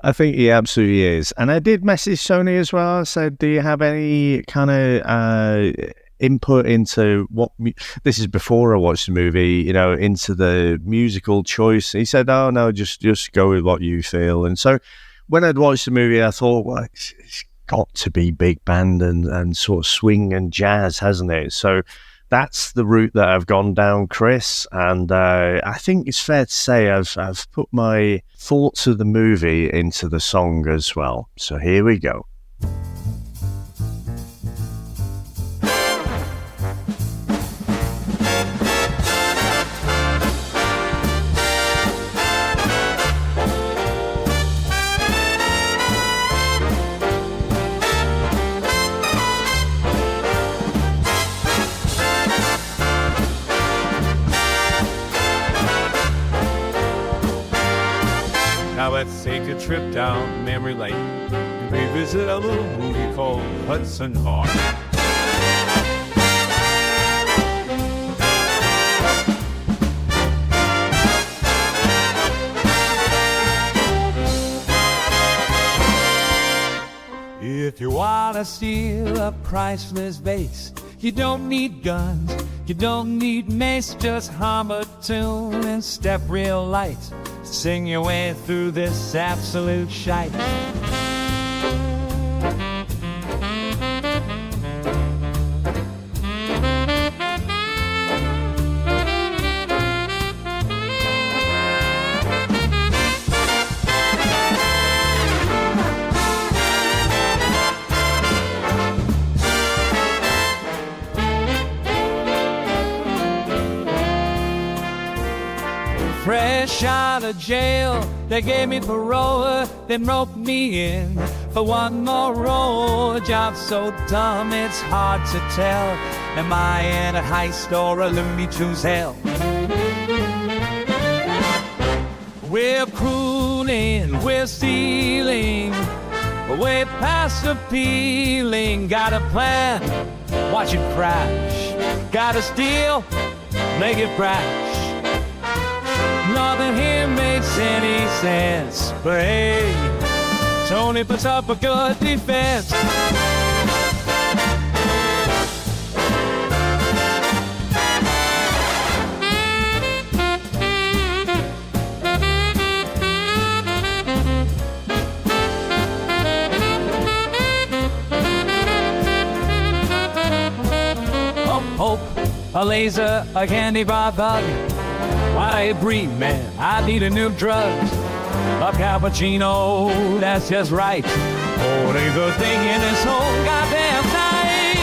I think he absolutely is. And I did message Sony as well. I said, do you have any kind of input into what... This is before I watched the movie, you know, into the musical choice. He said, oh, no, just go with what you feel. And so when I'd watched the movie, I thought, well, it's got to be big band and sort of swing and jazz, hasn't it? So that's the route that I've gone down, Chris. And I think it's fair to say I've put my thoughts of the movie into the song as well. So here we go. Now let's take a trip down memory lane and revisit a little movie called Hudson Hawk. If you wanna steal a priceless vase, you don't need guns, you don't need mace, just hum a tune and step real light. Sing your way through this absolute shite. Fresh out of jail, they gave me parole, then roped me in for one more role. A job so dumb it's hard to tell. Am I in a heist or a Looney Tunes hell? We're cruising, we're stealing, way past appealing. Got a plan, watch it crash. Gotta steal, make it crash. Nothing here makes any sense, but hey, Tony puts up a good defense. Hope, a laser, a candy bar bug. I breathe, man, I need a new drug. A cappuccino, that's just right. Only good thing in this whole goddamn night.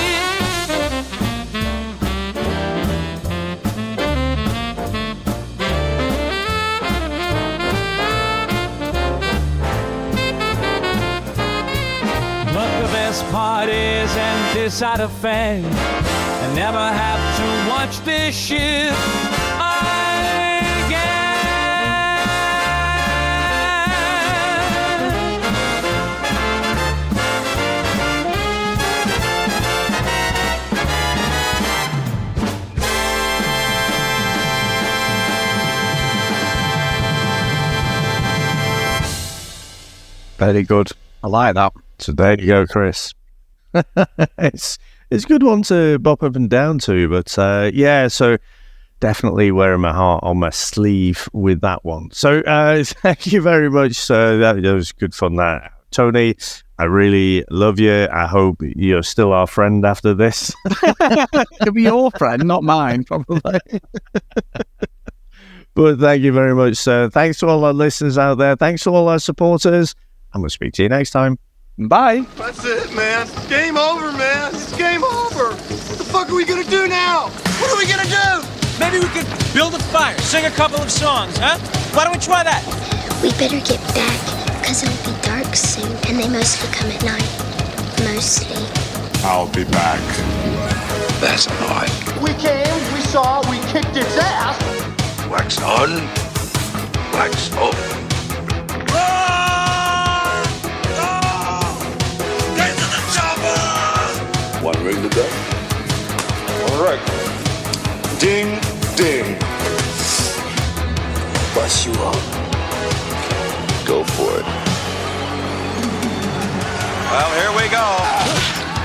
But the best part is, and this side of fame, I never have to watch this shit. Very good. I like that. So there you go, Chris. It's a good one to bop up and down to, but yeah, so definitely wearing my heart on my sleeve with that one. So thank you very much. That was good fun. That Tony, I really love you. I hope you're still our friend after this. He'll be your friend, not mine, probably. But thank you very much, sir. Thanks to all our listeners out there. Thanks to all our supporters. I'm going to speak to you next time. Bye. That's it, man. Game over, man. It's game over. What the fuck are we gonna do now? What are we gonna do? Maybe we could build a fire, sing a couple of songs, huh? Why don't we try that? We better get back, because it'll be dark soon, and they mostly come at night. Mostly. I'll be back. That's not. We came, we saw, we kicked its ass. Wax on, wax off. One ring to go. All right. Ding, ding. Bust you up. Go for it. Well, here we go.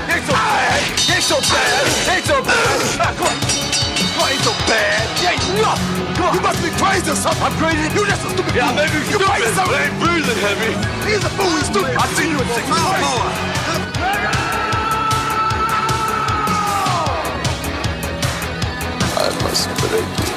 Ain't so bad. Ain't so bad. Ain't so bad. Come on. Come on, ain't so bad. You ain't nothing. Come on. You must be crazy or something. I'm crazy. You just a stupid. Yeah, maybe you stupid. But I ain't breathing heavy. He's a fool. He's stupid. I see you in 6 months. I must break you.